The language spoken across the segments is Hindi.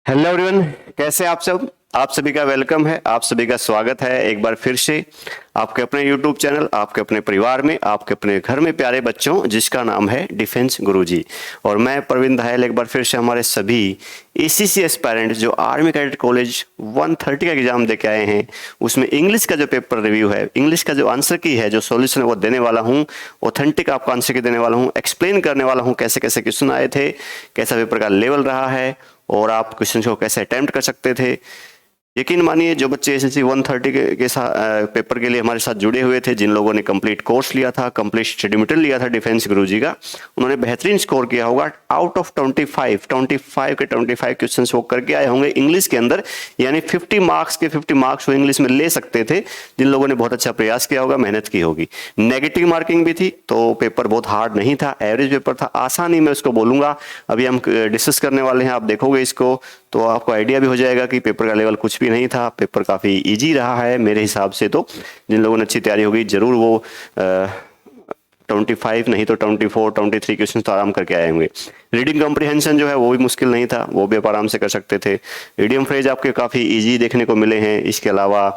हेलो एवरीवन, कैसे आप सब। आप सभी का वेलकम है, आप सभी का स्वागत है एक बार फिर से आपके अपने यूट्यूब चैनल, आपके अपने परिवार में, आपके अपने घर में प्यारे बच्चों जिसका नाम है डिफेंस गुरुजी। और मैं प्रवीण धायल एक बार फिर से हमारे सभी एसीसी एस्पायरेंट जो आर्मी कैडेट कॉलेज 130 का एग्जाम दे के आए हैं, उसमें इंग्लिश का जो पेपर रिव्यू है, इंग्लिश का जो आंसर की है, जो सॉल्यूशन है वो देने वाला हूँ। ऑथेंटिक आपको आंसर की देने वाला हूँ, एक्सप्लेन करने वाला हूँ कैसे कैसे क्वेश्चन आए थे, कैसा पेपर का लेवल रहा है और आप क्वेश्चन को कैसे अटेम्प्ट कर सकते थे। यकीन मानिए जो बच्चे एसएससी 130 के साथ पेपर के लिए हमारे साथ जुड़े हुए थे, जिन लोगों ने कंप्लीट कोर्स लिया था, कंप्लीट स्टडी मटेरियल लिया था डिफेंस गुरुजी का, उन्होंने बेहतरीन स्कोर किया होगा। आउट ऑफ 25 के 25 क्वेश्चंस वो करके आए होंगे इंग्लिश के अंदर, यानी 50 मार्क्स के 50 मार्क्स वो इंग्लिश में ले सकते थे, जिन लोगों ने बहुत अच्छा प्रयास किया होगा, मेहनत की होगी। नेगेटिव मार्किंग भी थी, तो पेपर बहुत हार्ड नहीं था, एवरेज पेपर था, आसानी में उसको बोलूंगा। अभी हम डिस्कस करने वाले हैं, आप देखोगे इसको तो आपको आइडिया भी हो जाएगा कि पेपर का लेवल कुछ भी नहीं था, पेपर काफ़ी इजी रहा है मेरे हिसाब से। तो जिन लोगों ने अच्छी तैयारी होगी जरूर वो 25 नहीं तो 24 23 क्वेश्चन तो आराम करके आए होंगे। रीडिंग कॉम्प्रिहेंशन जो है वो भी मुश्किल नहीं था, वो भी आप आराम से कर सकते थे। इडियम फ्रेज आपके काफ़ी इजी देखने को मिले हैं। इसके अलावा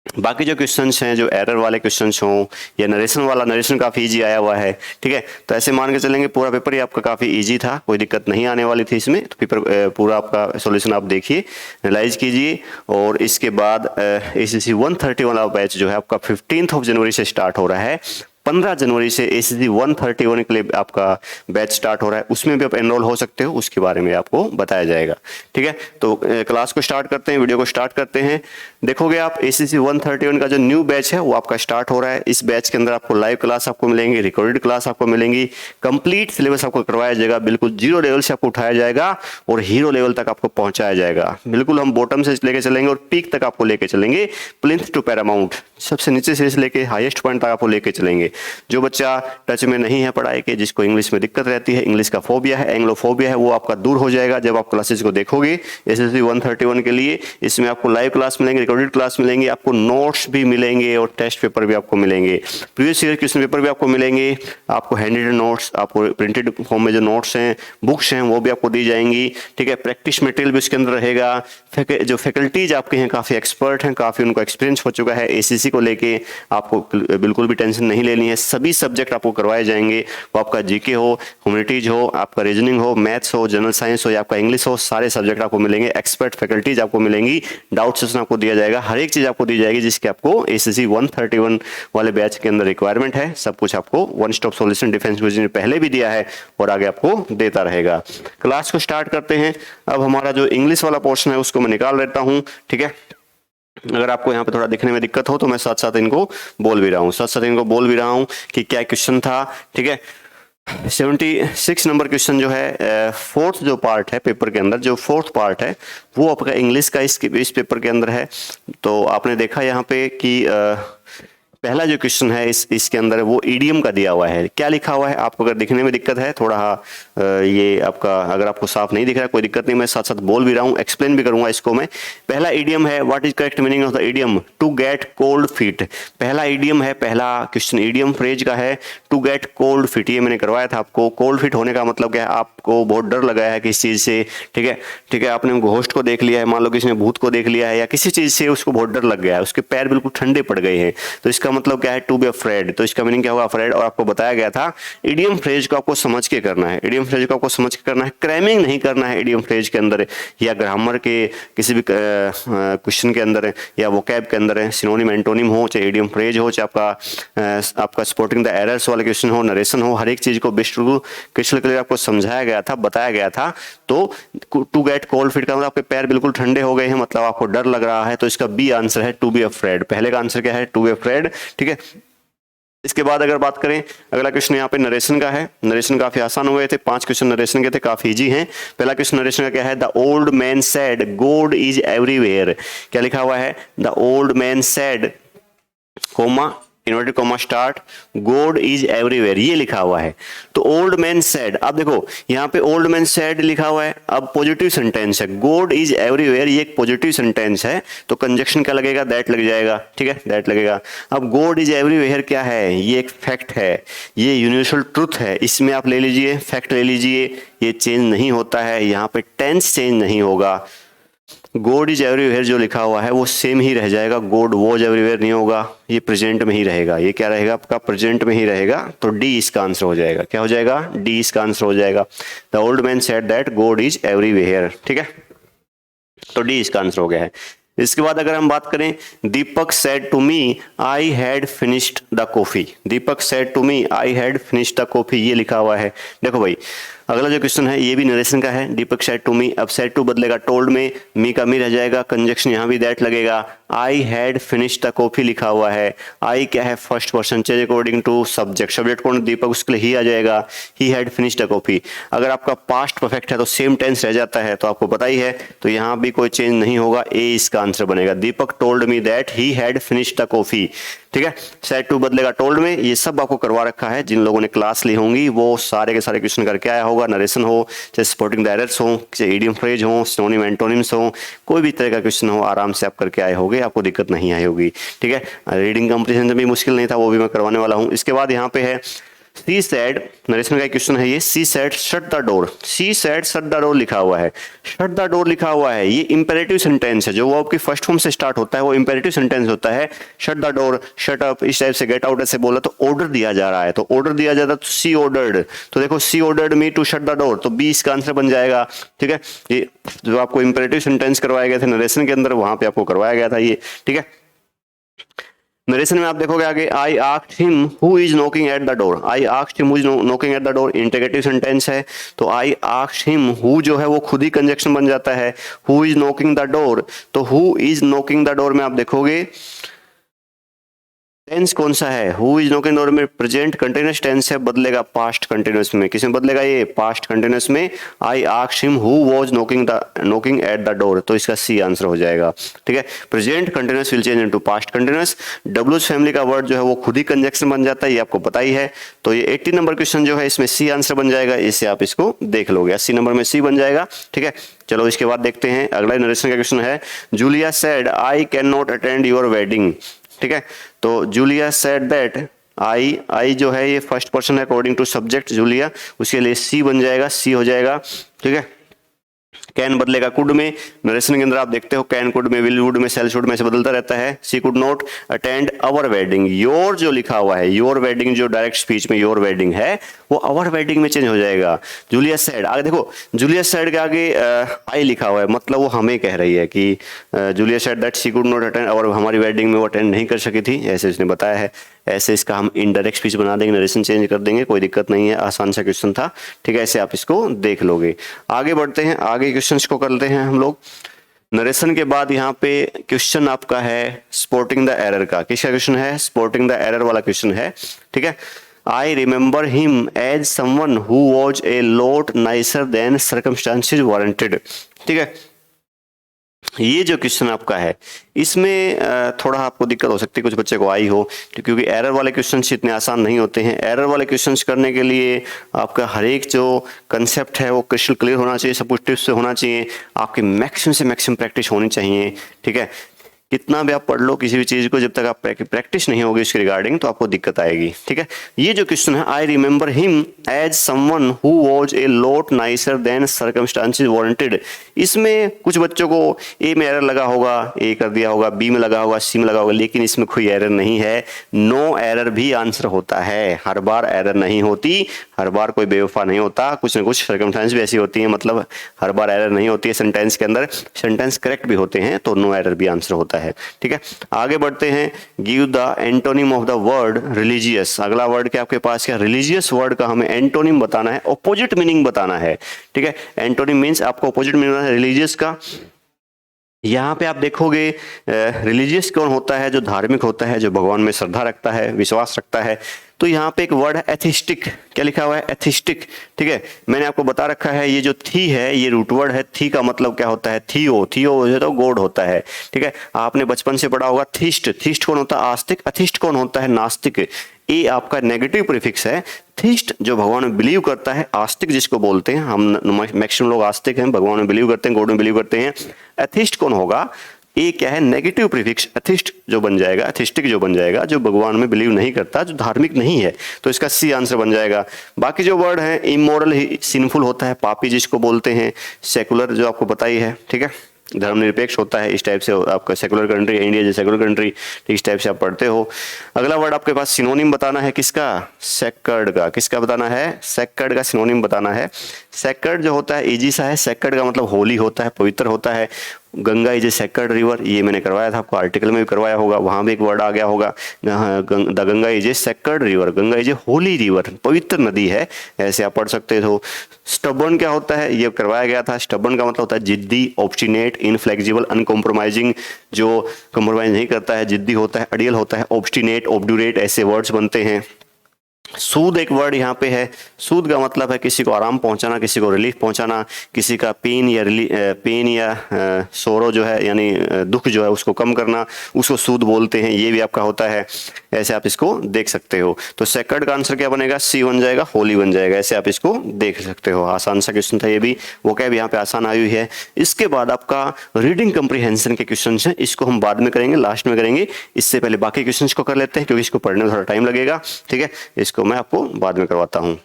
बाकी जो क्वेश्चंस हैं, जो एरर वाले क्वेश्चंस हों या नरेशन वाला, नरेशन काफ़ी इजी आया हुआ है, ठीक है। तो ऐसे मान के चलेंगे पूरा पेपर ही आपका काफ़ी इजी था, कोई दिक्कत नहीं आने वाली थी इसमें। तो पेपर पूरा आपका सॉल्यूशन आप देखिए, एनालाइज कीजिए। और इसके बाद एसीसी 130 वाला बैच जो है आपका 15 जनवरी से स्टार्ट हो रहा है। 15 जनवरी से एसीसी 131 के लिए आपका बैच स्टार्ट हो रहा है, उसमें भी आप एनरोल हो सकते हो, उसके बारे में आपको बताया जाएगा, ठीक है। तो क्लास को स्टार्ट करते हैं, वीडियो को स्टार्ट करते हैं। देखोगे आप एसीसी 131 का जो न्यू बैच है वो आपका स्टार्ट हो रहा है। इस बैच के अंदर आपको लाइव क्लास आपको मिलेंगी, रिकॉर्डेड क्लास आपको मिलेंगी, कंप्लीट सिलेबस आपको करवाया जाएगा, बिल्कुल जीरो लेवल से आपको उठाया जाएगा और हीरो लेवल तक आपको पहुंचाया जाएगा। बिल्कुल हम बॉटम से लेके चलेंगे और पीक तक आपको लेके चलेंगे, प्लिंथ टू पैरामाउंट, सबसे नीचे से लेके हाईएस्ट पॉइंट तक आपको लेके चलेंगे। जो बच्चा टच में नहीं है पढ़ाई के, जिसको इंग्लिश में दिक्कत रहती है, इंग्लिश का फोबिया है, एंग्लोफोबिया है, वो आपका दूर हो जाएगा जब आप क्लासेस को देखोगे एसएससी 131 के लिए। इसमें आपको लाइव क्लास मिलेंगे, रिकॉर्डेड क्लास मिलेंगे, आपको नोट्स भी मिलेंगे और टेस्ट पेपर भी आपको मिलेंगे, प्रीवियस ईयर क्वेश्चन पेपर भी आपको मिलेंगे, आपको हैंड रिटन नोट्स, आपको प्रिंटेड फॉर्म में जो नोट्स हैं, बुक्स हैं, वो भी आपको दी जाएंगी, ठीक है। प्रैक्टिस मटेरियल भी उसके अंदर रहेगा। जो फैकल्टीज आपके हैं काफ़ी एक्सपर्ट हैं, काफ़ी उनको एक्सपीरियंस हो चुका है एसीसी को लेके, आपको बिल्कुल भी टेंशन नहीं लेनी है। सभी सब्जेक्ट आपको करवाए जाएंगे, वो आपका जीके हो, ह्यूमैनिटीज हो, आपका रीजनिंग हो, मैथ्स हो, जनरल साइंस हो या आपका इंग्लिश हो, सारे सब्जेक्ट आपको मिलेंगे। एक्सपर्ट फैकल्टीज आपको मिलेंगी, डाउट सेशन आपको दिया जाएगा, हर एक चीज आपको दी जाएगी जिसके आपको एसीसी 131 वाले बैच के अंदर रिक्वायरमेंट है। सब कुछ आपको वन स्टॉप सॉल्यूशन डिफेंस गुरुजी ने पहले भी दिया है और आगे आपको देता रहेगा। क्लास को स्टार्ट करते हैं। अब हमारा जो इंग्लिश वाला पोर्शन है उसको मैं निकाल लेता हूँ, ठीक है। अगर आपको यहाँ पे थोड़ा दिखने में दिक्कत हो तो मैं साथ साथ इनको बोल भी रहा हूँ, कि क्या क्वेश्चन था, ठीक है। 76 नंबर क्वेश्चन जो है, फोर्थ जो पार्ट है पेपर के अंदर, जो फोर्थ पार्ट है वो आपका इंग्लिश का इस पेपर के अंदर है। तो आपने देखा यहाँ पे कि पहला जो क्वेश्चन है इसके अंदर वो ईडीएम का दिया हुआ है। क्या लिखा हुआ है, आपको अगर दिखने में दिक्कत है थोड़ा ये आपका, अगर आपको साफ नहीं दिख रहा है कोई दिक्कत नहीं, मैं साथ साथ बोल भी रहा हूँ, एक्सप्लेन भी करूंगा इसको मैं। पहला ईडीएम है, what is correct meaning of the idiom, to get cold feet. पहला ईडीएम है, पहला क्वेश्चन ईडीएम फ्रेज का है, टू गेट कोल्ड फीट। ये मैंने करवाया था आपको। कोल्ड फीट होने का मतलब क्या है, आपको बहुत डर लगा है किसी चीज से, ठीक है, ठीक है। आपने घोस्ट को देख लिया है, मान लो किसी ने भूत को देख लिया है, या किसी चीज से उसको बहुत डर लग गया है, उसके पैर बिल्कुल ठंडे पड़ गए हैं, तो इसका मतलब क्या है, टू बी अफ्रेड। तो इसका मीनिंग क्या होगा, अफ्रेड। और आपको बताया गया था इडियम फ्रेज को आपको समझ के करना है, इडियम फ्रेज को आपको समझ के करना है, क्रैमिंग नहीं करना है इडियम फ्रेज के अंदर या ग्रामर के किसी भी क्वेश्चन के अंदर या वोकैब के अंदर, सिनोनिम एंटोनिम हो, चाहे इडियम फ्रेज हो, चाहे आपका स्पॉटिंग द एरर्स वाला क्वेश्चन हो, नरेशन हो, हर एक चीज को क्रिस्टल क्लियर आपको समझाया गया था, बताया गया था। तो टू गेट कोल्ड फीट का मतलब आपके पैर बिल्कुल ठंडे हो गए हैं, मतलब आपको डर लग रहा है, तो इसका बी आंसर है टू बी अफ्रेड। पहले का आंसर क्या है, टू बी अफ्रेड, ठीक है। इसके बाद अगर बात करें, अगला क्वेश्चन यहाँ पे नरेशन का है। नरेशन काफी आसान हुए थे, 5 क्वेश्चन नरेशन के थे, काफी इजी हैं। पहला क्वेश्चन नरेशन का क्या है, the old man said God is everywhere. क्या लिखा हुआ है, the old man said coma inverted comma start, God is everywhere ये लिखा हुआ है। तो ओल्ड मैन सेड, अब देखो यहाँ पे ओल्ड मैन सेड लिखा हुआ है, अब पॉजिटिव सेंटेंस है, गॉड इज एवरीवेयर ये एक पॉजिटिव सेंटेंस है, तो कंजक्शन क्या लगेगा, दैट लग जाएगा, ठीक है, दैट लगेगा। अब गॉड इज एवरीवेयर क्या है, ये एक फैक्ट है, ये यूनिवर्सल ट्रुथ है, इसमें आप ले लीजिए, फैक्ट ले लीजिए, ये चेंज नहीं होता है, यहाँ पे टेंस चेंज नहीं होगा। गॉड इज एवरीवेयर जो लिखा हुआ है वो सेम ही रह जाएगा, गॉड वॉज एवरीवेयर नहीं होगा, ये प्रेजेंट में ही रहेगा, ये क्या रहेगा आपका, प्रेजेंट में ही रहेगा, तो डी इसका आंसर हो जाएगा, क्या हो जाएगा, डी इसका आंसर हो जाएगा। The old man said that God is everywhere, ठीक है, तो डी इसका आंसर हो गया है। इसके बाद अगर हम बात करें, Deepak said to me I had finished the coffee, Deepak said to me I had finished the coffee ये लिखा हुआ है। देखो भाई अगला जो क्वेश्चन है ये भी नरेशन का है, दीपक सेड टू मी, अब सेड टू बदलेगा टोल्ड में, मी का मी रह जाएगा, कंजक्शन यहाँ भी दैट लगेगा। I had finished the coffee लिखा हुआ है, आई क्या है, first person change according to subject, subject कौन, दीपक, उसके लिए ही आ जाएगा, he had finished the coffee. अगर आपका पास्ट परफेक्ट है तो सेम टेंस रह जाता है, तो आपको पता ही है, तो यहाँ भी कोई चेंज नहीं होगा, ए इसका आंसर बनेगा, Deepak told me that he had finished the coffee, ठीक है। सेड टू बदलेगा टोल्ड में, ये सब आपको करवा रखा है, जिन लोगों ने क्लास ली होंगी वो सारे के सारे क्वेश्चन करके आया होगा, नरेशन हो, चाहे सपोर्टिंग डायरेक्ट्स हो, चाहे इडियम फ्रेज हो, सिनोनिम एंटोनिम्स हो, कोई भी तरह का क्वेश्चन हो, आराम से आप करके आए होंगे, आपको दिक्कत नहीं आई होगी, ठीक है। रीडिंग कंप्रीहेंशन भी मुश्किल नहीं था, वो भी मैं करवाने वाला हूँ। इसके बाद यहाँ पे है सी सेड, नरेशन का क्वेश्चन है ये, she said shut the door, she said shut the door लिखा हुआ है, शट द डोर लिखा हुआ है, ये इंपेरेटिव सेंटेंस है, जो वो आपकी फर्स्ट फॉर्म से स्टार्ट होता है वो इंपेरेटिव सेंटेंस होता है। Shut the door, shut up, इस टाइप से, गेट आउट ऐसे बोला तो ऑर्डर दिया जा रहा है, तो ऑर्डर दिया जाता है तो सी ऑर्डर्ड, तो देखो she ordered me to shut the door, तो बी इसका आंसर बन जाएगा, ठीक है। ये जो आपको इंपेरेटिव सेंटेंस करवाए गए थे नरेशन के अंदर, वहां पे आपको करवाया गया था ये, ठीक है। नरेशन में आप देखोगे आगे, आई asked him who is knocking at the door, I asked him who is knocking at the door interrogative sentence है, तो आई आस्क्ड हिम, हु जो है वो खुद ही कंजक्शन बन जाता है, who is knocking the door, तो who is knocking the door में आप देखोगे टेंस कौन सा है, हु इज नॉकिंग डोर में प्रेजेंट कंटिन्यूअस टेंस है, बदलेगा पास्ट कंटिन्यूअस में, किसमें बदलेगा, ये पास्ट कंटिन्यूअस में। I asked him who was knocking at the door, तो इसका सी आंसर हो जाएगा, ठीक है। Present continuous will change into past continuous, डब्ल्यूज फैमिली का वर्ड जो है वो खुद ही कंजक्शन बन जाता है, ये आपको पता ही है। तो ये 80 नंबर क्वेश्चन जो है इसमें सी आंसर बन जाएगा, इससे आप इसको देख लोगे, 80 नंबर में सी बन जाएगा, ठीक है। चलो इसके बाद देखते हैं अगला नरेशन का क्वेश्चन है, Julia said I can not attend your wedding, ठीक है। तो जूलिया सेड दैट, आई जो है ये फर्स्ट पर्सन है अकॉर्डिंग टू सब्जेक्ट जूलिया, उसके लिए सी बन जाएगा, सी हो जाएगा, ठीक है। कैन बदलेगा कुड में, नरेशन के अंदर आप देखते हो कैन कुड में, विल वुड में, सेल शुड में से बदलता रहता है। She could not attend our wedding, your जो लिखा हुआ है, योर वेडिंग जो डायरेक्ट स्पीच में योर वेडिंग है वो आवर वेडिंग में चेंज हो जाएगा। जूलिया सेड, आगे देखो जूलिया सेड के आगे आई लिखा हुआ है, मतलब वो हमें कह रही है कि Julia said that she could not attend, और हमारी वेडिंग में वो अटेंड नहीं कर सकी थी, ऐसे उसने बताया है। ऐसे इसका हम इनडायरेक्ट स्पीच बना देंगे, नरेशन चेंज कर देंगे, कोई दिक्कत नहीं है, आसान सा क्वेश्चन था, ठीक है। ऐसे आप इसको देख लोगे। आगे बढ़ते हैं, आगे क्वेश्चंस को करते हैं हम लोग। नरेशन के बाद यहाँ पे क्वेश्चन आपका है स्पॉटिंग द एरर का, किसका क्वेश्चन है, स्पॉटिंग द एरर वाला क्वेश्चन है, ठीक है। I remember him as someone who was a lot nicer than circumstances warranted, ठीक है। ये जो क्वेश्चन आपका है इसमें थोड़ा आपको दिक्कत हो सकती है, कुछ बच्चे को आई हो, क्योंकि एरर वाले क्वेश्चंस इतने आसान नहीं होते हैं। एरर वाले क्वेश्चंस करने के लिए आपका हर एक जो कंसेप्ट है वो क्रिस्टल क्लियर होना चाहिए, सब कुछ टिप्स से होना चाहिए, आपकी मैक्सिमम से मैक्सिमम प्रैक्टिस होनी चाहिए, ठीक है। कितना भी आप पढ़ लो किसी भी चीज को, जब तक आप प्रैक्टिस नहीं होगी इसके रिगार्डिंग तो आपको दिक्कत आएगी, ठीक है। ये जो क्वेश्चन है, I remember him as someone who was a lot nicer than circumstances warranted, इसमें कुछ बच्चों को ए में एरर लगा होगा, ए कर दिया होगा, बी में लगा होगा, सी में लगा होगा, लेकिन इसमें कोई एरर नहीं है। नो एरर भी आंसर होता है, हर बार एरर नहीं होती, हर बार कोई बेवफा नहीं होता, कुछ ना कुछ सर्कमस्टांस भी ऐसी होती है, मतलब हर बार एरर नहीं होती है सेंटेंस के अंदर, सेंटेंस करेक्ट भी होते हैं, तो नो एरर भी आंसर होता है, ठीक है। आगे बढ़ते हैं, give the antonym of the word religious, अगला वर्ड क्या आपके पास, क्या रिलीजियस वर्ड का हमें एंटोनिम बताना है, ऑपोजिट मीनिंग बताना है, ठीक है। एंटोनिम मींस आपको ऑपोजिट मीनिंग बताना है रिलीजियस का। यहाँ पे आप देखोगे रिलीजियस कौन होता है, जो धार्मिक होता है, जो भगवान में श्रद्धा रखता है, विश्वास रखता है, तो यहाँ पे एक वर्ड है एथिस्टिक, क्या लिखा हुआ है एथिस्टिक, ठीक है। मैंने आपको बता रखा है ये जो थी है ये रूट वर्ड है, थी का मतलब क्या होता है थियो, थियो जो तो गॉड होता है, ठीक है। आपने बचपन से पढ़ा होगा थिस्ट, थिस्ट कौन होता है आस्तिक, अथिस्ट कौन होता है नास्तिक। ये आपका नेगेटिव प्रीफिक्स है। थिस्ट जो भगवान में बिलीव करता है, आस्तिक जिसको बोलते हैं, हम मैक्सिमम लोग आस्तिक हैं, भगवान में बिलीव करते हैं, गॉड में बिलीव करते हैं। एथिस्ट कौन होगा, ये क्या है नेगेटिव प्रीफिक्स, एथिस्ट जो बन जाएगा, एथिस्टिक जो बन जाएगा, जो भगवान में बिलीव नहीं करता, जो धार्मिक नहीं है, तो इसका सी आंसर बन जाएगा। बाकी जो वर्ड है इमोरल ही सिंफुल होता है, पापी जिसको बोलते हैं, सेकुलर जो आपको पता ही है, ठीक है, धर्मनिरपेक्ष होता है, इस टाइप से आपका सेकुलर कंट्री है, इंडिया जो सेकुलर कंट्री, इस टाइप से आप पढ़ते हो। अगला वर्ड आपके पास सिनोनिम बताना है किसका, सेक्कर्ड का, किसका बताना है, सेक्कर्ड का सिनोनिम बताना है। सेक्कर्ड जो होता है इजी सा है, सेक्कर्ड का मतलब होली होता है, पवित्र होता है। Ganga is a sacred river, ये मैंने करवाया था आपको, आर्टिकल में भी करवाया होगा, वहां भी एक वर्ड आ गया होगा, the Ganga is a sacred river, Ganga is a holy river, पवित्र नदी है, ऐसे आप पढ़ सकते हो। स्टबर्न क्या होता है, ये करवाया गया था, स्टबर्न का मतलब होता है जिद्दी, ऑब्स्टिनेट, इनफ्लेक्सिबल, अनकॉम्प्रोमाइजिंग, जो कॉम्प्रोमाइज नहीं करता है, जिद्दी होता है, अडियल होता है, ऑब्स्टिनेट, ऑब्ड्यूरेट, ऐसे वर्ड्स बनते हैं। सूद एक वर्ड यहाँ पे है, सूद का मतलब है किसी को आराम पहुंचाना, किसी को रिलीफ पहुंचाना, किसी का पेन या सोरो जो है यानी दुख जो है उसको कम करना, उसको सूद बोलते हैं, ये भी आपका होता है, ऐसे आप इसको देख सकते हो। तो सेकंड का आंसर क्या बनेगा, सी बन जाएगा, होली बन जाएगा, ऐसे आप इसको देख सकते हो। आसान सा क्वेश्चन था ये भी, वो क्या यहाँ पे आसान आई हुई है। इसके बाद आपका रीडिंग कम्प्रीहेंशन के क्वेश्चन है, इसको हम बाद में करेंगे, लास्ट में करेंगे, इससे पहले बाकी क्वेश्चन को कर लेते हैं क्योंकि इसको पढ़ने में थोड़ा टाइम लगेगा, ठीक है, इसको मैं आपको बाद में करवाता हूं।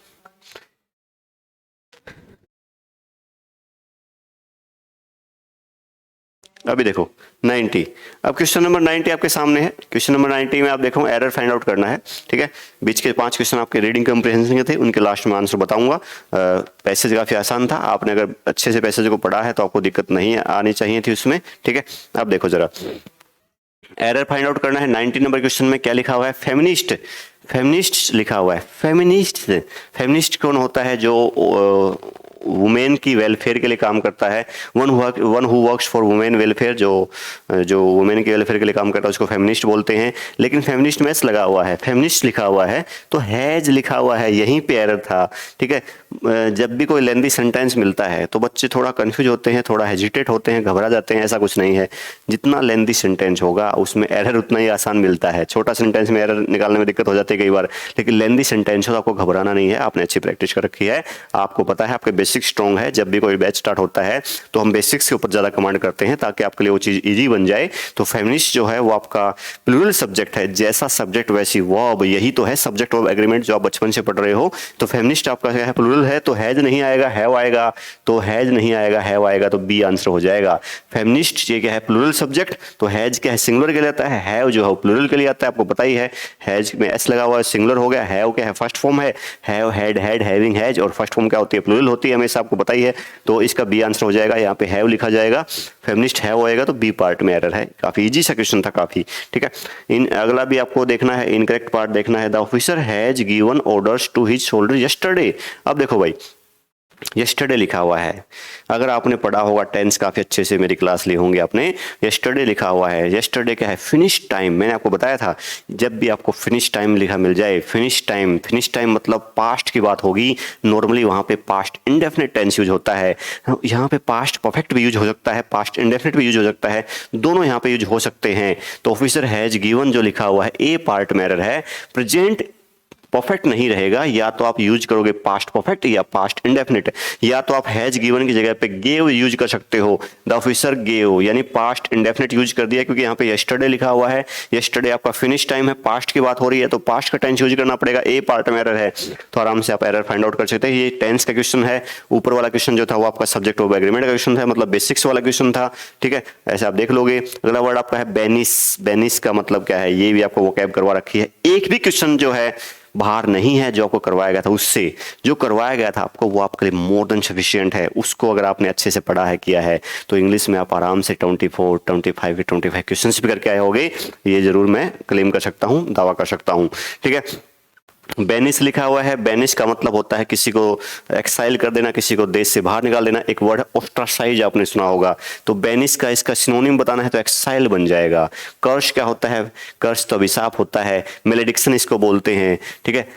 अभी देखो 90, अब क्वेश्चन नंबर 90 आपके सामने है। क्वेश्चन नंबर 90 में आप देखो एरर फाइंड आउट करना है, ठीक है। बीच के 5 क्वेश्चन आपके रीडिंग कम्प्रीहेंशन के थे, उनके लास्ट में आंसर बताऊंगा। पैसेज काफी आसान था, आपने अगर अच्छे से पैसेज को पढ़ा है तो आपको दिक्कत नहीं आनी चाहिए थी उसमें, ठीक है। अब देखो जरा एरर फाइंड आउट करना है। 90 नंबर क्वेश्चन में क्या लिखा हुआ है, फेमिनिस्ट, फेमिनिस्ट लिखा हुआ है। फेमिनिस्ट, फेमिनिस्ट कौन होता है, जो वुमेन की वेलफेयर के लिए काम करता है, one who works for women welfare, जो वुमेन के वेलफेयर के लिए काम करता है उसको फेमिनिस्ट बोलते हैं। लेकिन फेमिनिस्ट में एस लगा हुआ है, फेमिनिस्ट लिखा हुआ है तो हैज लिखा हुआ है, यहीं पे एरर था, ठीक है। जब भी कोई लेंदी सेंटेंस मिलता है तो बच्चे थोड़ा कंफ्यूज होते हैं, थोड़ा हेजिटेट होते हैं, घबरा जाते हैं, ऐसा कुछ नहीं है। जितना लेंदी सेंटेंस होगा उसमें एरर उतना ही आसान मिलता है। छोटा सेंटेंस में एरर निकालने में दिक्कत हो जाती है कई बार, लेकिन लेंदी सेंटेंस हो तो आपको घबराना नहीं है, आपने अच्छी प्रैक्टिस कर रखी है, आपको पता है, आपके बेसिक स्ट्रॉन्ग है। जब भी कोई बैच स्टार्ट होता है तो हम बेसिक्स के ऊपर ज्यादा कमांड करते हैं ताकि आपके लिए वो चीज इजी बन जाए। तो फेमिनिस्ट जो है वो आपका प्लूरल सब्जेक्ट है, जैसा सब्जेक्ट वैसी वर्ब, यही तो है सब्जेक्ट वर्ब एग्रीमेंट जो आप बचपन से पढ़ रहे हो। तो फेमिनिस्ट आपका क्या है, प्लूरल है, तो हैज नहीं आएगा, हैव आएगा, तो हैज नहीं आएगा, हैव आएगा, तो बी आंसर हो जाएगा। फेमिनिस्ट ये क्या है, प्लूरल सब्जेक्ट, तो हैज क्या है, सिंगुलर के लिए आता है, हैव जो है प्लूरल के लिए आता है, आपको पता ही है। हैज में एस लगा हुआ है, सिंगुलर हो गया। हैव क्या है, फर्स्ट फॉर्म है, have, had, had, having, has, और फर्स्ट फॉर्म क्या होती है, प्लूरल होती है हमेशा, आपको पता ही है। तो इसका बी आंसर हो जाएगा, यहाँ पे हैव लिखा जाएगा, फेमिनिस्ट हैव होएगा, तो बी पार्ट में एरर है। काफी इजी सा क्वेश्चन था काफी, ठीक है। अगला भी आपको देखना है, इनकरेक्ट पार्ट देखना है। The officer has given orders to his soldier yesterday. अब देखो भाई यस्टरडे लिखा हुआ है, अगर आपने पढ़ा होगा टेंस काफी अच्छे से, मेरी क्लास ली होंगे आपने, यस्टरडे लिखा हुआ है। यस्टरडे क्या है, फिनिश टाइम। मैंने आपको बताया था जब भी आपको फिनिश टाइम लिखा मिल जाए, फिनिश टाइम, फिनिश टाइम मतलब पास्ट की बात होगी, नॉर्मली वहां पे पास्ट इंडेफिनिट टेंस यूज होता है, यहाँ पे पास्ट परफेक्ट भी यूज हो सकता है, पास्ट इंडेफिनिट भी यूज हो सकता है, दोनों यहाँ पे यूज हो सकते हैं। तो ऑफिसर हैज गिवन जो लिखा हुआ है ए पार्ट में एरर है। प्रेजेंट परफेक्ट नहीं रहेगा, या तो आप यूज करोगे पास्ट परफेक्ट या पास्ट इंडेफिनिट, या तो आप हैज गिवन की जगह पे गेव यूज कर सकते हो। द ऑफिसर गेव यानी पास्ट इंडेफिनिट यूज कर दिया, क्योंकि यहाँ पे यस्टरडे लिखा हुआ है, यस्टरडे आपका फिनिश टाइम है, पास्ट की बात हो रही है, तो पास्ट का टेंस यूज करना पड़ेगा। ए पार्ट में एरर है, तो आराम से आप एरर फाइंड आउट कर सकते हैं। ये टेंस का क्वेश्चन है। ऊपर वाला क्वेश्चन जो था वो आपका सब्जेक्ट ऑफ एग्रीमेंट का क्वेश्चन था, मतलब बेसिक्स वाला क्वेश्चन था, ठीक है, ऐसे आप देख लोगे। अगला वर्ड आपका है बेनिस। बेनिस का मतलब क्या है, ये भी आपको वोकैब करवा रखी है। एक भी क्वेश्चन जो है बाहर नहीं है जो आपको करवाया गया था, उससे जो करवाया गया था आपको वो आपके लिए मोर देन सफिशिएंट है। उसको अगर आपने अच्छे से पढ़ा है, किया है, तो इंग्लिश में आप आराम से 24, 25 के 25 क्वेश्चन भी करके आए होगे, ये जरूर मैं क्लेम कर सकता हूं, दावा कर सकता हूं, ठीक है। बेनिश लिखा हुआ है, बेनिश का मतलब होता है किसी को एक्साइल कर देना, किसी को देश से बाहर निकाल देना। एक वर्ड है ऑस्ट्रासाइज, आपने सुना होगा, तो बेनिश का इसका सिनोनिम बताना है तो एक्साइल बन जाएगा। कर्स क्या होता है? कर्स तो अभिशाप होता है, मेलेडिक्शन इसको बोलते हैं, ठीक है,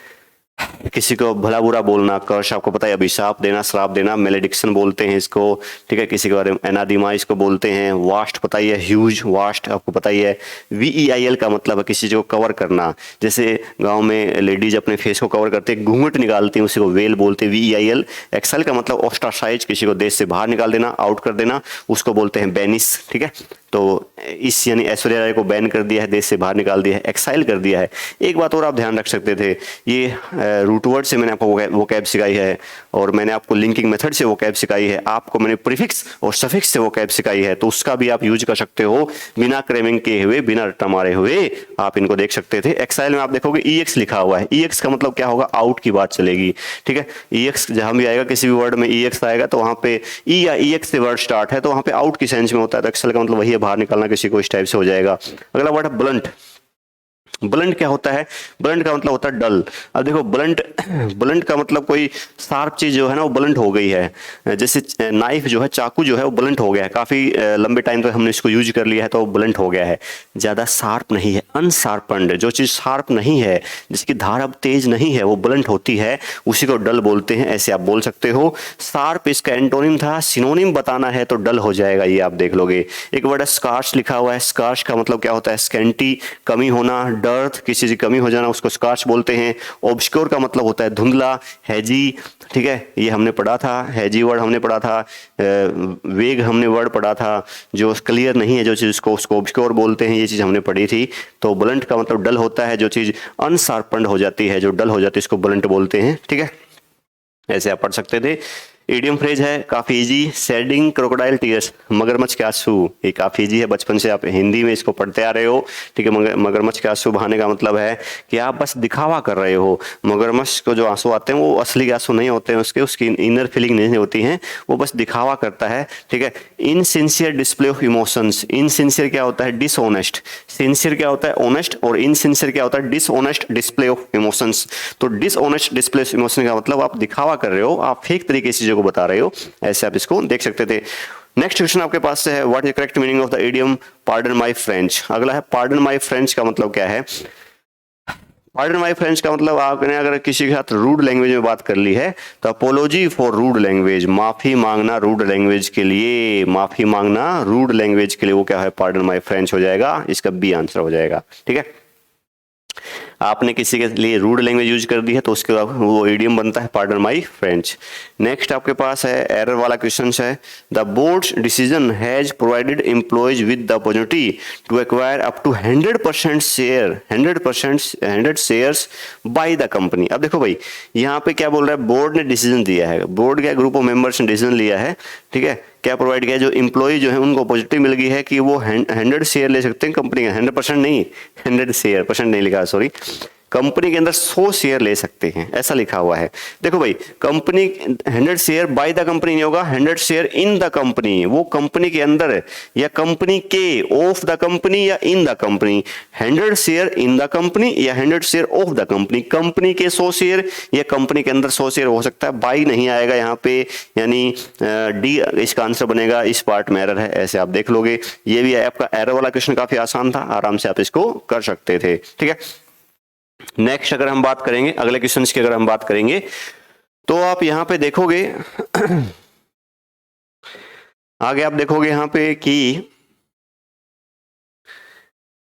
किसी को भला बुरा बोलना। कर्स आपको पता है अभिशाप देना, श्राप देना, मेलेडिक्शन बोलते हैं इसको, ठीक है, किसी के बारे में एनादिमा इसको बोलते हैं। वास्ट पता ही है, ह्यूज, वास्ट आपको पता ही है। VEIL का मतलब है किसी को कवर करना, जैसे गांव में लेडीज अपने फेस को कवर करते हैं, घूंघट निकालती हैं, उसी को वेल बोलते हैं, VEIL। एक्सेल का मतलब ऑस्ट्रासाइज, किसी को देश से बाहर निकाल देना, आउट कर देना, उसको बोलते हैं बेनिस, ठीक है। तो इस यानी ऐश्वर्या राय को बैन कर दिया है, देश से बाहर निकाल दिया है, एक्साइल कर दिया है। एक बात और आप ध्यान रख सकते थे, ये रूट वर्ड से मैंने आपको वोकैब सिखाई है, और मैंने आपको लिंकिंग मेथड से वोकैब सिखाई है, आपको मैंने प्रीफिक्स और सफिक्स से वोकैब सिखाई है, तो उसका भी आप यूज कर सकते हो बिना क्रेमिंग किए हुए, बिना रट्टा मारे हुए आप इनको देख सकते थे। एक्साइल में आप देखोगे EX लिखा हुआ है, EX का मतलब क्या होगा? आउट की बात चलेगी, ठीक है। EX जहां भी आएगा, किसी भी वर्ड में EX आएगा तो वहां पे E या EX से वर्ड स्टार्ट है तो वहां पे आउट की सेंस में होता है, तो एक्सेल का मतलब वही है, बाहर निकालना किसी को, इस टाइप से हो जाएगा। अगला वर्ड है ब्लंट। ब्लंट क्या होता है? ब्लंट का मतलब होता है डल। अब देखो ब्लंट, ब्लंट का मतलब कोई शार्प चीज जो है ना वो ब्लंट हो गई है, जैसे नाइफ जो है, चाकू जो है वो ब्लंट हो गया है, काफी लंबे टाइम तक हमने इसको यूज कर लिया है तो ब्लंट हो गया है, ज्यादा शार्प नहीं है, अनशार्पन्ड। जो चीज शार्प नहीं है, जिसकी धार अब तेज नहीं है, वो ब्लंट होती है, उसी को डल बोलते हैं, ऐसे आप बोल सकते हो। शार्प इसका एंटोनिम था, सिनोनिम बताना है तो डल हो जाएगा, ये आप देख लोगे। एक वर्ड है स्कार्स लिखा हुआ है, स्कार्स का मतलब क्या होता है? स्कैंटी, कमी होना, डर्थ, किसी की कमी हो जाना, उसको स्कार्स बोलते हैं। ऑब्सक्योर का मतलब होता है धुंधला, हैजी, ठीक है, ये हमने पढ़ा था, हैजी वर्ड हमने पढ़ा था, वेग हमने वर्ड पढ़ा था, जो क्लियर नहीं है जो चीज को, उसको ऑब्सक्योर बोलते हैं, ये चीज हमने पढ़ी थी। तो ब्लंट का मतलब डल होता है, जो चीज अनशार्पन्ड हो जाती है, जो डल हो जाती है, इसको ब्लंट बोलते हैं, ठीक है, ऐसे आप पढ़ सकते थे। इडियम फ्रेज है काफी इजी, शेडिंग क्रोकोडाइल टीयर्स, मगरमच्छ के आंसू, ये काफी इजी है, बचपन से आप हिंदी में इसको पढ़ते आ रहे हो, ठीक है। मगरमच्छ के आंसू बहाने का मतलब है कि आप बस दिखावा कर रहे हो। मगरमच्छ को जो आंसू आते हैं वो असली आंसू नहीं होते हैं, उसकी इनर फीलिंग नहीं होती हैं, वो बस दिखावा करता है, ठीक है। Insincere display of emotions, insincere क्या होता है? डिसऑनेस्ट। सिंसियर क्या होता है? ऑनेस्ट, और इनसिंसियर क्या होता है? Dishonest display of emotions. तो डिसऑनेस्ट डिस्प्ले ऑफ इमोशन का मतलब आप दिखावा कर रहे हो, आप फेक तरीके से को बता रहे हो, ऐसे आप इसको देख सकते थे। नेक्स्ट क्वेश्चन आपके पास से है, what is correct meaning of the idiom pardon my French. अगला है पार्डन माय फ्रेंच का मतलब क्या है? पार्डन माय फ्रेंच का मतलब आपने अगर किसी के साथ रूड लैंग्वेज में बात कर ली है तो अपोलॉजी फॉर रूड लैंग्वेज, माफी मांगना रूड लैंग्वेज के लिए, माफी मांगना रूड लैंग्वेज के लिए, वो क्या है? पार्डन माय फ्रेंच हो जाएगा, इसका बी आंसर हो जाएगा, ठीक है। आपने किसी के लिए रूड लैंग्वेज यूज कर दी है तो उसके बाद वो इडियम बनता है पार्डन माय फ्रेंच। नेक्स्ट आपके पास है एरर वाला क्वेश्चन है, the board's decision has provided employees with the opportunity to acquire up to 100% share, 100 shares by the company. अब देखो भाई यहाँ पे क्या बोल रहा है, बोर्ड ने डिसीजन दिया है, बोर्ड का ग्रुप ऑफ मेंबर्स ने डिसीजन लिया है, ठीक है, क्या प्रोवाइड किया, जो एम्प्लॉय जो है उनको अपॉर्चुनिटी मिल गई है कि वो 100 शेयर ले सकते हैं कंपनी का, 100% नहीं, 100 शेयर, परसेंट नहीं लिखा, सॉरी, कंपनी के अंदर 100 शेयर ले सकते हैं, ऐसा लिखा हुआ है। देखो भाई company 100 share bye the company नहीं होगा, 100 शेयर इन द कंपनी, वो कंपनी के अंदर या कंपनी के, ऑफ द कंपनी या in the company, 100 share in the company या 100 share of the company, company के 100 शेयर या कंपनी के अंदर 100 शेयर हो सकता है, बाई नहीं आएगा यहाँ पे, यानी डी इसका आंसर बनेगा, इस पार्ट में एरर है, ऐसे आप देख लोगे। ये भी आपका एरर वाला क्वेश्चन काफी आसान था, आराम से आप इसको कर सकते थे, ठीक है। नेक्स्ट अगर हम बात करेंगे अगले क्वेश्चन की, अगर हम बात करेंगे तो आप यहां पे देखोगे आगे आप देखोगे यहां पे कि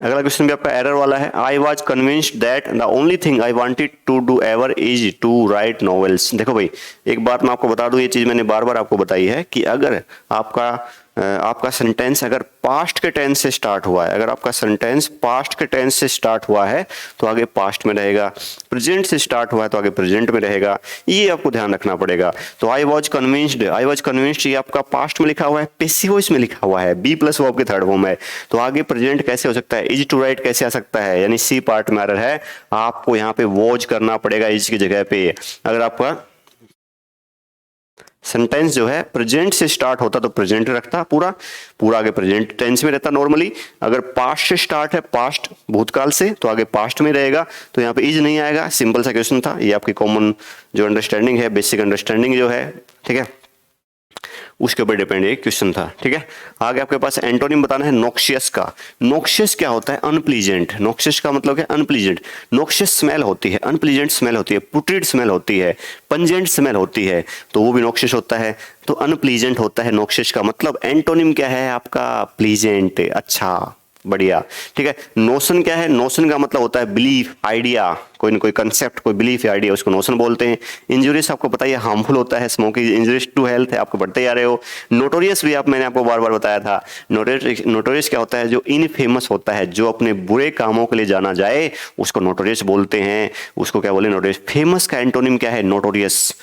अगला क्वेश्चन भी आपका एरर वाला है, I was convinced that the only thing I wanted to do ever is to write novels. देखो भाई एक बात मैं आपको बता दूं, ये चीज मैंने बार बार आपको बताई है कि अगर आपका सेंटेंस अगर पास्ट के टेंस से स्टार्ट हुआ है, अगर आपका सेंटेंस पास्ट के टेंस से स्टार्ट हुआ है तो आगे पास्ट में रहेगा, प्रेजेंट से स्टार्ट हुआ है तो आगे प्रेजेंट में रहेगा, ये आपको ध्यान रखना पड़ेगा। तो आई was convinced, I was convinced ये आपका पास्ट में लिखा हुआ है, पैसिव वॉइस में लिखा हुआ है, बी प्लस वर्ब के थर्ड फॉर्म है, तो आगे प्रेजेंट कैसे हो सकता है, इज टू राइट कैसे आ सकता है, यानी सी पार्ट में एरर है, आपको यहाँ पे वॉज करना पड़ेगा इज की जगह पे। अगर आपका सेंटेंस जो है प्रेजेंट से स्टार्ट होता तो प्रेजेंट रखता, पूरा पूरा आगे प्रेजेंट टेंस में रहता नॉर्मली। अगर पास्ट से स्टार्ट है, पास्ट भूतकाल से, तो आगे पास्ट में रहेगा, तो यहाँ पे इज नहीं आएगा। सिंपल सा क्वेश्चन था ये, आपकी कॉमन जो अंडरस्टैंडिंग है, बेसिक अंडरस्टैंडिंग जो है, ठीक है, उसके ऊपर डिपेंड एक क्वेश्चन था, ठीक है। आगे आपके पास एंटोनिम बताना है नॉक्शियस का। नॉक्शियस क्या होता है? अनप्लीजेंट। नॉक्शियस का मतलब क्या? अनप्लीजेंट। नॉक्शियस स्मेल होती है, अनप्लीजेंट स्मेल होती है, पुट्रिड स्मेल होती है, पंजेंट स्मेल होती है, तो वो भी नॉक्शियस होता है। तो अनप्लीजेंट होता है नॉक्शियस का मतलब। एंटोनिम क्या है आपका? प्लीजेंट, अच्छा, बढ़िया, ठीक है। नोशन क्या है? नोशन का मतलब होता है बिलीफ, आइडिया, कोई ना कोई कंसेप्ट, कोई बिलीफ या आइडिया, उसको नोशन बोलते हैं। इंजुरियस आपको पता है हार्मफुल होता है, स्मोकिंग इंजुरियस टू हेल्थ है, आपको पढ़ते ही आ रहे हो। नोटोरियस भी मैंने आपको बार बार बताया था। नोटोरियस क्या होता है? जो इनफेमस होता है, जो अपने बुरे कामों के लिए जाना जाए उसको नोटोरियस बोलते हैं। उसको क्या बोले? नोटोरियस। फेमस का एंटोनिम क्या है? नोटोरियस।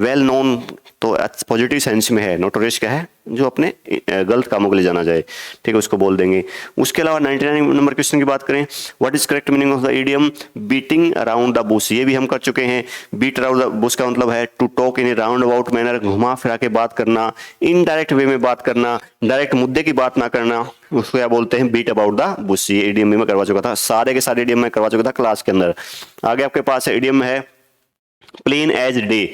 वेल नोन तो पॉजिटिव सेंस में है। नोटोरियस क्या है? जो अपने गलत कामों के लिए जाना जाए, ठीक है, उसको बोल देंगे। उसके अलावा 99 नंबर क्वेश्चन की बात करें, what is correct meaning of the idiom beating around the bush? ये भी हम कर चुके हैं। बीट अराउंड द बुश का मतलब है to talk in a round about manner, घुमा फिरा के बात करना, इनडायरेक्ट वे में बात करना, डायरेक्ट मुद्दे की बात ना करना, उसको क्या बोलते हैं? Beat about the bush. ये इडियम भी मैं करवा चुका था, सारे के सारे इडियम मैं करवा चुका था क्लास के अंदर। आगे आपके पास इडियम है प्लेन एज डे।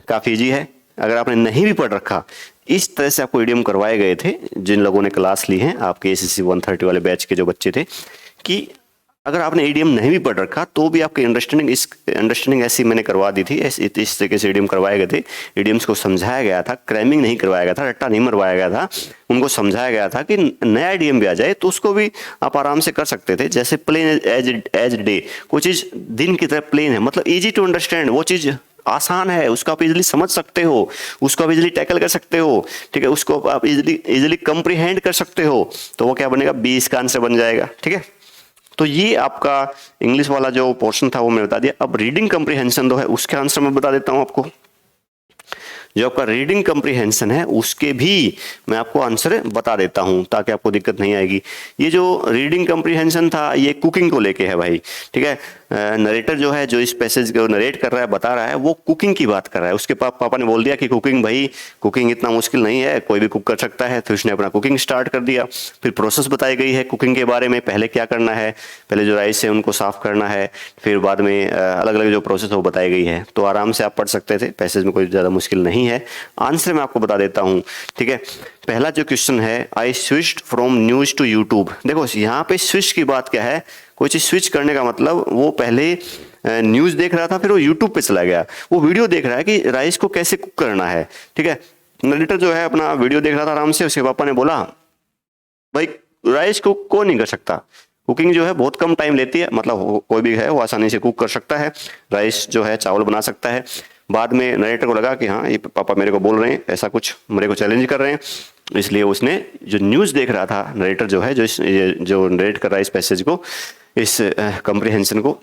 काफी इजी है, अगर आपने नहीं भी पढ़ रखा, इस तरह से आपको इडियम करवाए गए थे जिन लोगों ने क्लास ली है, आपके एसएससी 130 वाले बैच के जो बच्चे थे, कि अगर आपने इडियम नहीं भी पढ़ रखा तो भी आपकी अंडरस्टैंडिंग ऐसी मैंने करवा दी थी। इस तरीके से इडियम करवाए गए थे। इडियम्स को समझाया गया था, क्रैमिंग नहीं करवाया गया था, रट्टा नहीं मरवाया गया था। उनको समझाया गया था कि नया इडियम भी आ जाए तो उसको भी आप आराम से कर सकते थे। जैसे प्लेन एज डे, कोई चीज दिन की तरह प्लेन है, मतलब इजी टू अंडरस्टैंड, वो चीज आसान है, उसको आप इजीली समझ सकते हो, उसको आप इजीली टैकल कर सकते हो, ठीक है, उसको आप इजीली कंप्रीहेंड कर सकते हो, तो वो क्या बनेगा? 20 का आंसर बन जाएगा, ठीक है। तो ये आपका इंग्लिश वाला जो पोर्शन था वो मैं बता दिया। अब रीडिंग कंप्रीहेंशन जो है उसके आंसर मैं बता देता हूं आपको। जो आपका रीडिंग कंप्रीहेंशन है उसके भी मैं आपको आंसर बता देता हूं ताकि आपको दिक्कत नहीं आएगी। ये जो रीडिंग कंप्रीहेंशन था ये कुकिंग को लेके है भाई, ठीक है। नरेटर जो है, जो इस पैसेज को नरेट कर रहा है, बता रहा है, वो कुकिंग की बात कर रहा है। उसके पापा ने बोल दिया कि कुकिंग भाई, कुकिंग इतना मुश्किल नहीं है, कोई भी कुक कर सकता है। तो उसने अपना कुकिंग स्टार्ट कर दिया। फिर प्रोसेस बताई गई है कुकिंग के बारे में, पहले क्या करना है, पहले जो राइस है उनको साफ करना है, फिर बाद में अलग अलग जो प्रोसेस है वो बताई गई है। तो आराम से आप पढ़ सकते थे, पैसेज में कोई ज़्यादा मुश्किल नहीं है। आंसर मैं आपको बता देता हूँ, ठीक है। पहला जो क्वेश्चन है, I switched from news to YouTube. देखो यहाँ पे स्विच की बात क्या है? कोई चीज स्विच करने का मतलब वो पहले न्यूज देख रहा था, फिर वो यूट्यूब पे चला गया, वो वीडियो देख रहा है कि राइस को कैसे कुक करना है, ठीक है। नरेटर जो है अपना वीडियो देख रहा था आराम से, उसके पापा ने बोला भाई राइस कुक कौन नहीं कर सकता, कुकिंग जो है बहुत कम टाइम लेती है, मतलब कोई भी है वो आसानी से कुक कर सकता है, राइस जो है चावल बना सकता है। बाद में नरेटर को लगा कि हाँ ये पापा मेरे को बोल रहे हैं, ऐसा कुछ मेरे को चैलेंज कर रहे हैं, इसलिए उसने जो न्यूज़ देख रहा था, नरेटर जो है जो नरेट कर रहा है इस पैसेज को, इस कॉम्प्रिहेंशन को,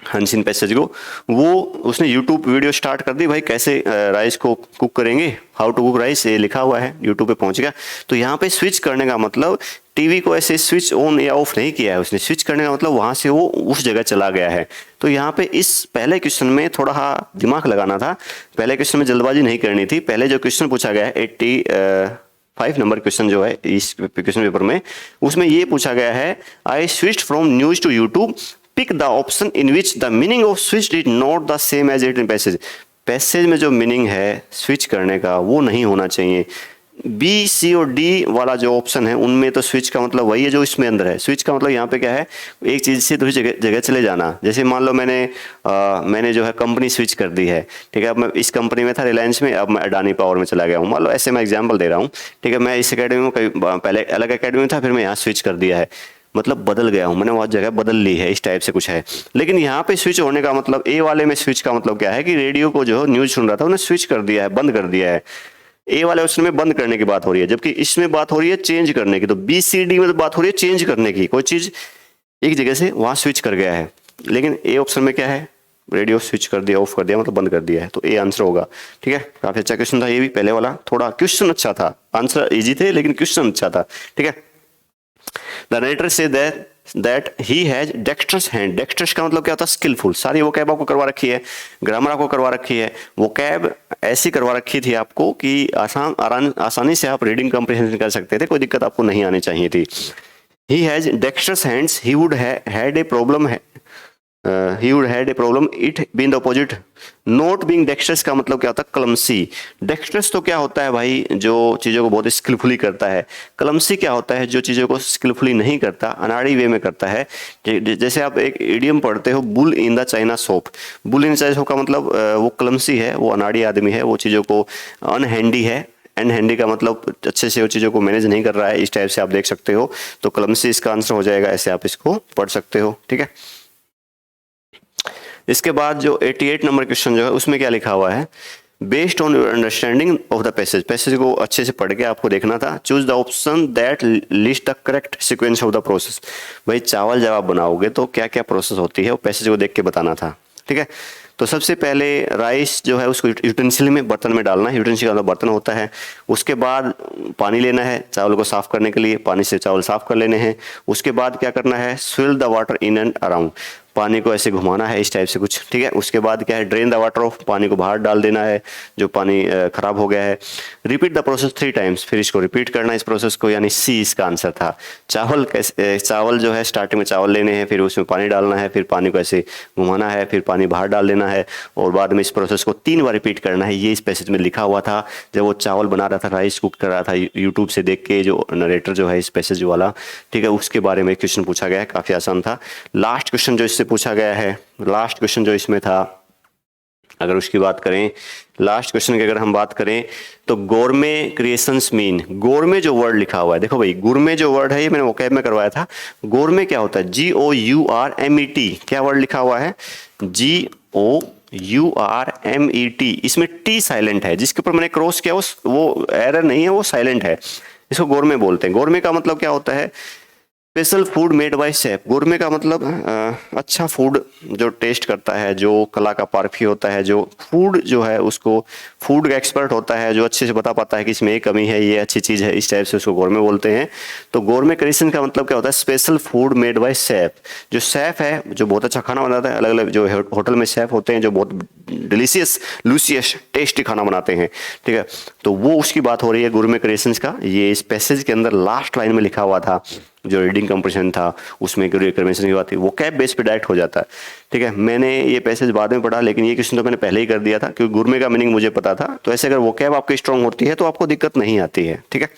हंसिन पैसेज को, वो उसने यूट्यूब वीडियो स्टार्ट कर दी। भाई कैसे राइस को कुक करेंगे, हाउ टू कुक राइस, ये लिखा हुआ है, यूट्यूब पे पहुंच गया। तो यहाँ पे स्विच करने का मतलब टीवी को ऐसे स्विच ऑन या ऑफ नहीं किया है उसने, स्विच करने का मतलब वहां से वो उस जगह चला गया है। तो यहाँ पे इस पहले क्वेश्चन में थोड़ा दिमाग लगाना था, पहले क्वेश्चन में जल्दबाजी नहीं करनी थी। पहले जो क्वेश्चन पूछा गया है 85 नंबर क्वेश्चन जो है इस क्वेश्चन पेपर में, उसमें ये पूछा गया है I switched from news to YouTube, pick the option in which the meaning of switch is not the same as it in passage. Passage में जो मीनिंग है स्विच करने का वो नहीं होना चाहिए। बी, सी और डी वाला जो ऑप्शन है उनमें तो स्विच का मतलब वही है जो इसमें अंदर है। स्विच का मतलब यहाँ पे क्या है, एक चीज़ से दूसरी जगह चले जाना। जैसे मान लो मैंने जो है कंपनी स्विच कर दी है, ठीक है। अब मैं इस कंपनी में था रिलायंस में, अब मैं अडानी पावर में चला गया हूँ, मान लो, ऐसे मैं एग्जाम्पल दे रहा हूँ, ठीक है। मैं इस अकेडमी में पहले अलग अकेडमी में था, फिर मैं यहाँ स्विच कर दिया है, मतलब बदल गया हूँ, मैंने वहाँ जगह बदल ली है, इस टाइप से कुछ है। लेकिन यहाँ पे स्विच होने का मतलब, ए वाले में स्विच का मतलब क्या है कि रेडियो को जो न्यूज सुन रहा था उन्हें स्विच कर दिया है, बंद कर दिया है। ए वाले ऑप्शन में बंद करने की बात हो रही है, जबकि इसमें बात हो रही है चेंज करने की। तो बी सी डी में तो बात हो रही है चेंज करने की, कोई चीज एक जगह से वहां स्विच कर गया है। लेकिन ए ऑप्शन में क्या है, रेडियो स्विच कर दिया, ऑफ कर दिया, मतलब बंद कर दिया है, तो ए आंसर होगा, ठीक है। काफी अच्छा क्वेश्चन था ये भी, पहले वाला थोड़ा क्वेश्चन अच्छा था, आंसर इजी थे लेकिन क्वेश्चन अच्छा था, ठीक है। The narrator say that he has dextrous hand. Dextrous का मतलब क्या होता है? स्किलफुल। सारी वो कैब आपको करवा रखी है, ग्रामर आपको करवा रखी है, वो कैब ऐसी करवा रखी थी आपको कि आसानी से आप रीडिंग कॉम्प्रिहेंशन कर सकते थे, कोई दिक्कत आपको नहीं आनी चाहिए थी। He has dextrous hands, he would had a problem है, he would had a problem it being the opposite। not being dexterous का मतलब क्या होता है? clumsy। dexterous तो क्या होता है भाई? जो चीज़ों को बहुत स्किलफुली करता है। clumsy क्या होता है? जो चीज़ों को स्किलफुली नहीं करता, अनाड़ी वे में करता है। जैसे आप एक इडियम पढ़ते हो, bull in the China shop. Bull in China shop का मतलब वो clumsy है, वो अनाड़ी आदमी है, वो चीज़ों को अनहैंडी है। एंड हैंडी का मतलब अच्छे से वो चीज़ों को मैनेज नहीं कर रहा है, इस टाइप से आप देख सकते हो। तो clumsy इसका आंसर हो जाएगा, ऐसे आप इसको पढ़ सकते हो, ठीक है। इसके बाद जो 88 नंबर क्वेश्चन जो है उसमें क्या लिखा हुआ है? Based on your understanding of the passage को अच्छे से पढ़ के आपको देखना था। Choose the option that list the correct sequence of the process. भाई चावल जब आप बनाओगे तो क्या क्या प्रोसेस होती है वो पैसेज को देख के बताना था, ठीक है। तो सबसे पहले राइस जो है उसको यूटेंसिल में, बर्तन में डालना है। यूटेंसिल का बर्तन होता है। उसके बाद पानी लेना है चावल को साफ करने के लिए, पानी से चावल साफ कर लेने हैं। उसके बाद क्या करना है? Swirl the water in and around, पानी को ऐसे घुमाना है इस टाइप से कुछ, ठीक है। उसके बाद क्या है? ड्रेन द वाटर ऑफ, पानी को बाहर डाल देना है जो पानी खराब हो गया है। रिपीट द प्रोसेस 3 टाइम्स, फिर इसको रिपीट करना है इस प्रोसेस को, यानी सी इसका आंसर था। चावल जो है स्टार्टिंग में चावल लेने हैं, फिर उसमें पानी डालना है, फिर पानी को ऐसे घुमाना है, फिर पानी बाहर डाल देना है और बाद में इस प्रोसेस को 3 बार रिपीट करना है। ये इस पैसेज में लिखा हुआ था जब वो चावल बना रहा था, राइस कुक कर रहा था यूट्यूब से देख के, जो नरेटर जो है इस पैसेज वाला, ठीक है, उसके बारे में क्वेश्चन पूछा गया है। काफ़ी आसान था। लास्ट क्वेश्चन जो इससे पूछा गया है, लास्ट क्वेश्चन जो इसमें था, अगर उसकी बात करें, लास्ट क्वेश्चन की अगर हम बात करें तो गोरमे क्रिएशंस मीन। गोरमे जो वर्ड लिखा हुआ है, देखो भाई गोरमे जो वर्ड है ये मैंने वोकैब में करवाया था। गोरमे क्या होता है? GOURMET। क्या वर्ड लिखा हुआ है? GOURMET। इसमें टी साइलेंट है, जिसके ऊपर मैंने क्रॉस किया वो एरर नहीं है, वो साइलेंट है। इसको गोरमे बोलते हैं। गोरमे का मतलब क्या होता है? Special food made by chef. गोरमे का मतलब अच्छा फूड जो टेस्ट करता है, जो कला का पारखी होता है, जो फूड जो है उसको फूड का एक्सपर्ट होता है, जो अच्छे से बता पाता है कि इसमें ये कमी है, ये अच्छी चीज़ है, इस टाइप से उसको गोरमे बोलते हैं। तो गोरमे क्रिएशन का मतलब क्या होता है? Special food made by chef. जो शेफ है जो बहुत अच्छा खाना बनाता है, अलग अलग जो होटल में शेफ होते हैं जो बहुत डिलीशियस लूसियस टेस्टी खाना बनाते हैं, ठीक है, तो वो उसकी बात हो रही है गोरमे क्रिएशंस का। ये इस पैसेज के अंदर लास्ट लाइन में लिखा हुआ था, जो रीडिंग कंप्रेशन था उसमें क्रिएशन की बात थी, वो कैब बेस पे डायरेक्ट हो जाता है, ठीक है। मैंने ये पैसेज बाद में पढ़ा, लेकिन ये क्वेश्चन तो मैंने पहले ही कर दिया था क्योंकि गुरमे का मीनिंग मुझे पता था। तो ऐसे अगर वो कैब आपकी स्ट्रांग होती है तो आपको दिक्कत नहीं आती है, ठीक है।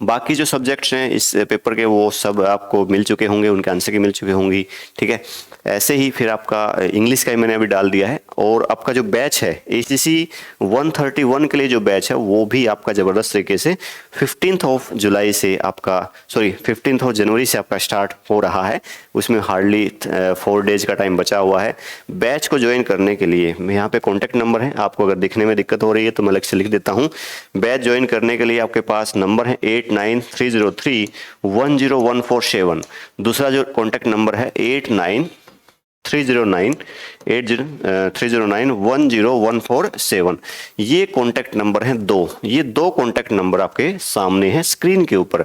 बाकी जो सब्जेक्ट्स हैं इस पेपर के वो सब आपको मिल चुके होंगे, उनके आंसर की मिल चुके होंगी, ठीक है। ऐसे ही फिर आपका इंग्लिश का ही मैंने अभी डाल दिया है। और आपका जो बैच है ACC 131 के लिए जो बैच है वो भी आपका ज़बरदस्त तरीके से 15 जनवरी से आपका स्टार्ट हो रहा है। उसमें हार्डली 4 डेज का टाइम बचा हुआ है। बैच को ज्वाइन करने के लिए मैं यहाँ पे कॉन्टैक्ट नंबर है, आपको अगर दिखने में दिक्कत हो रही है तो मैं अलग से लिख देता हूँ। बैच ज्वाइन करने के लिए आपके पास नंबर है 8930310147। दूसरा जो कॉन्टैक्ट नंबर है 8930910147। ये कॉन्टैक्ट नंबर हैं दो। ये दो कॉन्टैक्ट नंबर आपके सामने हैं स्क्रीन के ऊपर,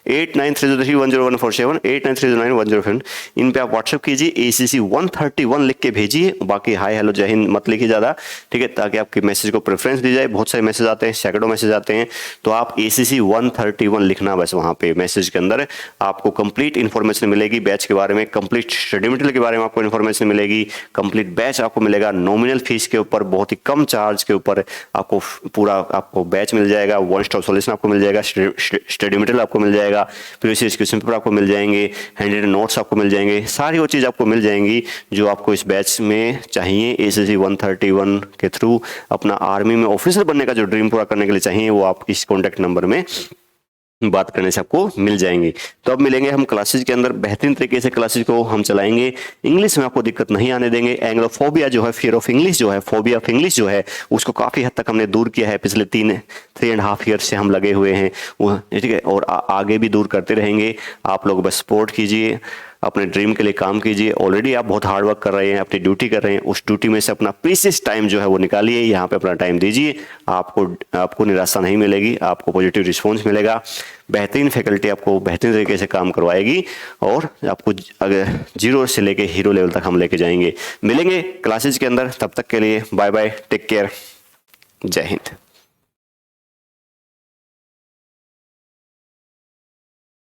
8930310147, 8930910147। इन पे आप व्हाट्सएप कीजिए, ACC 131 लिख के भेजिए। बाकी हाय हेलो जय हिंद मत लिखिए ज़्यादा, ठीक है, ताकि आपके मैसेज को प्रेफरेंस दी जाए। बहुत सारे मैसेज आते हैं, सैकड़ों मैसेज आते हैं, तो आप ACC 131 लिखना बस। वहाँ पे मैसेज के अंदर आपको कंप्लीट इन्फॉर्मेशन मिलेगी बैच के बारे में, कंप्लीट स्टडी मटेरियल के बारे में आपको इन्फॉर्मेशन मिलेगी, कंप्लीट बैच आपको मिलेगा नॉमिनल फीस के ऊपर, बहुत ही कम चार्ज के ऊपर आपको पूरा आपको बैच मिल जाएगा। वन स्टॉप सॉल्यूशन आपको मिल जाएगा, स्टडी मटेरियल आपको मिल जाएगा, प्रीवियस क्वेश्चन पेपर आपको मिल जाएंगे, हैंड रिटन नोट्स आपको मिल जाएंगे, सारी वो चीज़ आपको मिल जाएंगी जो आपको इस बैच में चाहिए। ACC 131 के थ्रू अपना आर्मी में ऑफिसर बनने का जो ड्रीम पूरा करने के लिए चाहिए वो आप इस कॉन्टैक्ट नंबर में बात करने से आपको मिल जाएंगी। तो अब मिलेंगे हम क्लासेज के अंदर, बेहतरीन तरीके से क्लासेज को हम चलाएंगे। इंग्लिश में आपको दिक्कत नहीं आने देंगे। एंग्लोफोबिया जो है, फियर ऑफ इंग्लिश जो है, फोबिया ऑफ इंग्लिश जो है, उसको काफ़ी हद तक हमने दूर किया है। पिछले 3.5 ईयर से हम लगे हुए हैं वो, ठीक है, और आगे भी दूर करते रहेंगे। आप लोग बस सपोर्ट कीजिए। अपने ड्रीम के लिए काम कीजिए। ऑलरेडी आप बहुत हार्ड वर्क कर रहे हैं, अपनी ड्यूटी कर रहे हैं, उस ड्यूटी में से अपना प्रीशियस टाइम जो है वो निकालिए, यहाँ पे अपना टाइम दीजिए। आपको निराशा नहीं मिलेगी, आपको पॉजिटिव रिस्पॉन्स मिलेगा, बेहतरीन फैकल्टी आपको बेहतरीन तरीके से काम करवाएगी और आपको अगर 0 से लेके हीरो लेवल तक हम लेके जाएंगे। मिलेंगे क्लासेज के अंदर, तब तक के लिए बाय बाय, टेक केयर, जय हिंद।